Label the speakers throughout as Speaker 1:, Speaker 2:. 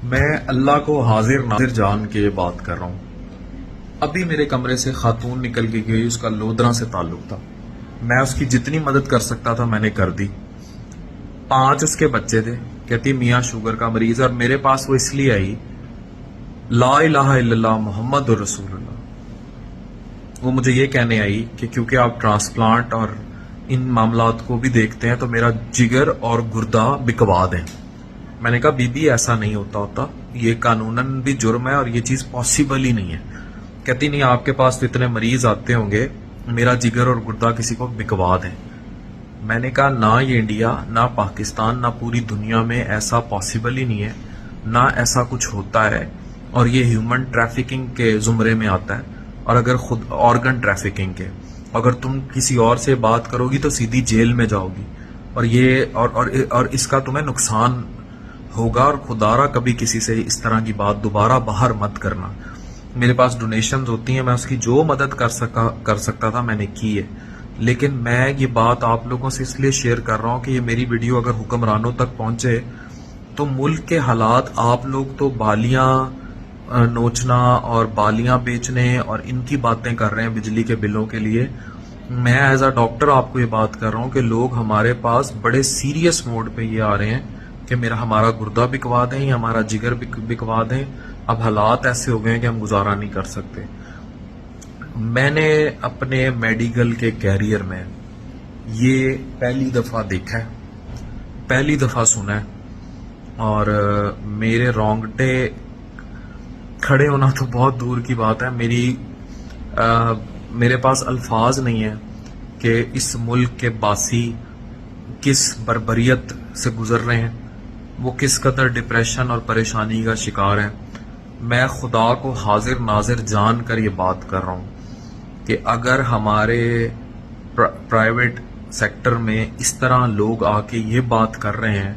Speaker 1: میں اللہ کو حاضر ناظر جان کے یہ بات کر رہا ہوں. ابھی میرے کمرے سے خاتون نکل کے گئی، اس کا لودرا سے تعلق تھا. میں اس کی جتنی مدد کر سکتا تھا میں نے کر دی. 5 اس کے بچے تھے. کہتی میاں شوگر کا مریض، اور میرے پاس وہ اس لیے آئی، لا الہ الا اللہ محمد رسول اللہ. وہ مجھے یہ کہنے آئی کہ کیونکہ آپ ٹرانسپلانٹ اور ان معاملات کو بھی دیکھتے ہیں تو میرا جگر اور گردہ بکوا دیں. میں نے کہا بی بی ایسا نہیں ہوتا، یہ قانوناً بھی جرم ہے اور یہ چیز پاسبل ہی نہیں ہے. کہتی نہیں، آپ کے پاس تو اتنے مریض آتے ہوں گے، میرا جگر اور گردہ کسی کو بکوا دیں. میں نے کہا نہ یہ انڈیا، نہ پاکستان، نہ پوری دنیا میں ایسا پاسبل ہی نہیں ہے، نہ ایسا کچھ ہوتا ہے، اور یہ ہیومن ٹریفکنگ کے زمرے میں آتا ہے. اور اگر خود آرگن ٹریفکنگ کے، اگر تم کسی اور سے بات کرو گی تو سیدھی جیل میں جاؤ گی، اور یہ اور اس کا تمہیں نقصان ہوگا. اور خدارا کبھی کسی سے اس طرح کی بات دوبارہ باہر مت کرنا. میرے پاس ڈونیشنز ہوتی ہیں، میں اس کی جو مدد کر سکتا تھا میں نے کی ہے. لیکن میں یہ بات آپ لوگوں سے اس لیے شیئر کر رہا ہوں کہ یہ میری ویڈیو اگر حکمرانوں تک پہنچے تو ملک کے حالات، آپ لوگ تو بالیاں نوچنا اور بالیاں بیچنے اور ان کی باتیں کر رہے ہیں بجلی کے بلوں کے لیے. میں ایز اے ڈاکٹر آپ کو یہ بات کر رہا ہوں کہ لوگ ہمارے پاس بڑے سیریس موڈ پہ یہ آ رہے ہیں کہ ہمارا گردہ بکوا دیں یا ہمارا جگر بکوا دیں. اب حالات ایسے ہو گئے ہیں کہ ہم گزارا نہیں کر سکتے. میں نے اپنے میڈیکل کے کیریئر میں یہ پہلی دفعہ دیکھا ہے، پہلی دفعہ سنا ہے، اور میرے رونگٹے کھڑے ہونا تو بہت دور کی بات ہے. میرے پاس الفاظ نہیں ہے کہ اس ملک کے باسی کس بربریت سے گزر رہے ہیں، وہ کس قدر ڈپریشن اور پریشانی کا شکار ہیں. میں خدا کو حاضر ناظر جان کر یہ بات کر رہا ہوں کہ اگر ہمارے پرائیویٹ سیکٹر میں اس طرح لوگ آ کے یہ بات کر رہے ہیں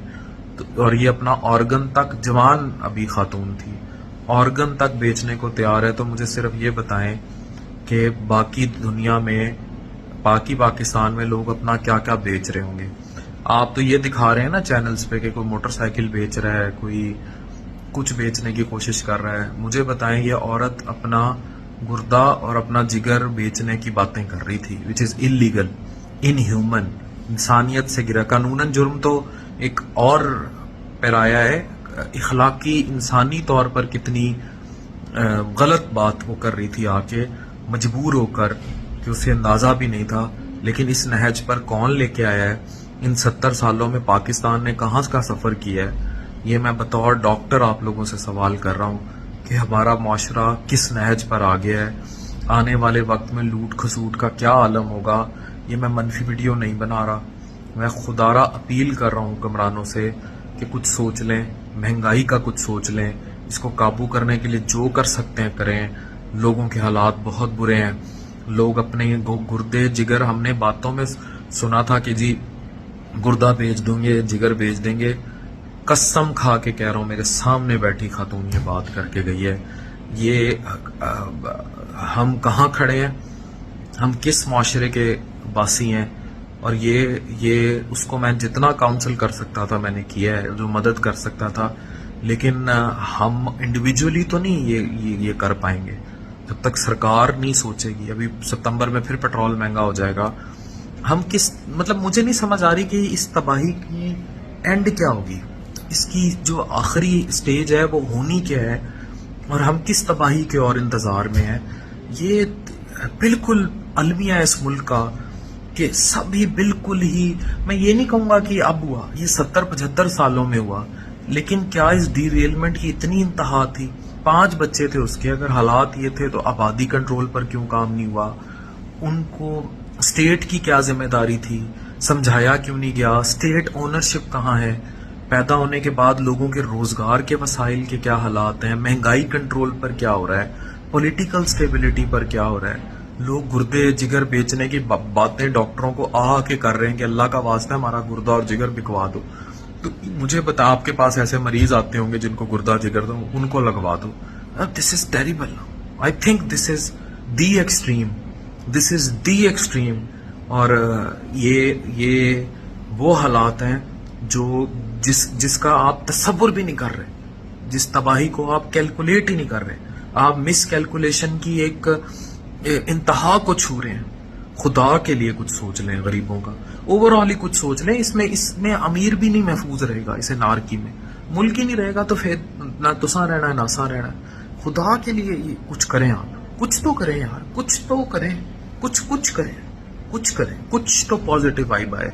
Speaker 1: اور یہ اپنا آرگن تک، جوان ابھی خاتون تھی، آرگن تک بیچنے کو تیار ہے، تو مجھے صرف یہ بتائیں کہ باقی دنیا میں، باقی پاکستان میں لوگ اپنا کیا کیا بیچ رہے ہوں گے. آپ تو یہ دکھا رہے ہیں نا چینلز پہ کہ کوئی موٹر سائیکل بیچ رہا ہے، کوئی کچھ بیچنے کی کوشش کر رہا ہے. مجھے بتائیں یہ عورت اپنا گردہ اور اپنا جگر بیچنے کی باتیں کر رہی تھی، وچ از انلیگل، انہیومن، انسانیت سے گرا. قانوناً جرم تو ایک اور پیرایا ہے، اخلاقی انسانی طور پر کتنی غلط بات وہ کر رہی تھی آ کے، مجبور ہو کر، کہ اسے اندازہ بھی نہیں تھا. لیکن اس نہج پر کون لے کے آیا ہے؟ ان 70 سالوں میں پاکستان نے کہاں کا سفر کیا ہے؟ یہ میں بطور ڈاکٹر آپ لوگوں سے سوال کر رہا ہوں کہ ہمارا معاشرہ کس نہج پر آ گیا ہے. آنے والے وقت میں لوٹ کھسوٹ کا کیا عالم ہوگا. یہ میں منفی ویڈیو نہیں بنا رہا، میں خدارا اپیل کر رہا ہوں حکمرانوں سے کہ کچھ سوچ لیں، مہنگائی کا کچھ سوچ لیں، اس کو قابو کرنے کے لیے جو کر سکتے ہیں کریں. لوگوں کے حالات بہت برے ہیں. لوگ اپنے گردے جگر، ہم نے باتوں میں سنا تھا کہ جی گردہ بیچ دیں گے، جگر بیچ دیں گے. قسم کھا کے کہہ رہا ہوں، میرے سامنے بیٹھی خاتون یہ بات کر کے گئی ہے. یہ ہم کہاں کھڑے ہیں؟ ہم کس معاشرے کے باسی ہیں؟ اور یہ اس کو میں جتنا کاؤنسل کر سکتا تھا میں نے کیا ہے، جو مدد کر سکتا تھا. لیکن ہم انڈیویجولی تو نہیں یہ کر پائیں گے جب تک سرکار نہیں سوچے گی. ابھی ستمبر میں پھر پیٹرول مہنگا ہو جائے گا. ہم مطلب مجھے نہیں سمجھ آ رہی کہ اس تباہی کی اینڈ کیا ہوگی، اس کی جو آخری سٹیج ہے وہ ہونی کیا ہے، اور ہم کس تباہی کے اور انتظار میں ہیں. یہ بالکل المیہ ہے اس ملک کا کہ سبھی بالکل ہی، میں یہ نہیں کہوں گا کہ اب ہوا، یہ 70-75 سالوں میں ہوا. لیکن کیا اس ڈی ریلمنٹ کی اتنی انتہا تھی؟ 5 بچے تھے اس کے. اگر حالات یہ تھے تو آبادی کنٹرول پر کیوں کام نہیں ہوا؟ ان کو اسٹیٹ کی کیا ذمہ داری تھی؟ سمجھایا کیوں نہیں گیا؟ اسٹیٹ اونرشپ کہاں ہے؟ پیدا ہونے کے بعد لوگوں کے روزگار کے وسائل کے کیا حالات ہیں؟ مہنگائی کنٹرول پر کیا ہو رہا ہے؟ پولیٹیکل سٹیبلٹی پر کیا ہو رہا ہے؟ لوگ گردے جگر بیچنے کی باتیں ڈاکٹروں کو آ کے کر رہے ہیں کہ اللہ کا واسطہ ہمارا گردہ اور جگر بکوا دو. تو مجھے بتا، آپ کے پاس ایسے مریض آتے ہوں گے جن کو گردہ جگر دو، ان کو لگوا دو. This is terrible. I think this is the extreme, this is the extreme. اور یہ وہ حالات ہیں جو جس کا آپ تصور بھی نہیں کر رہے. جس تباہی کو آپ کیلکولیٹ ہی نہیں کر رہے. آپ مس کیلکولیشن کی ایک انتہا کو چھو رہے ہیں. خدا کے لیے کچھ سوچ لیں غریبوں کا, اوور آل ہی کچھ سوچ لیں. اس میں امیر بھی نہیں محفوظ رہے گا, اسے نارکی میں ملک ہی نہیں رہے گا, تو پھر نہ تساں رہنا ہے نہ ساں رہنا ہے. خدا کے لیے کچھ کریں, آپ کچھ تو کریں یار, کچھ تو کریں, کچھ کریں, کچھ تو پازیٹیو وائب آئے.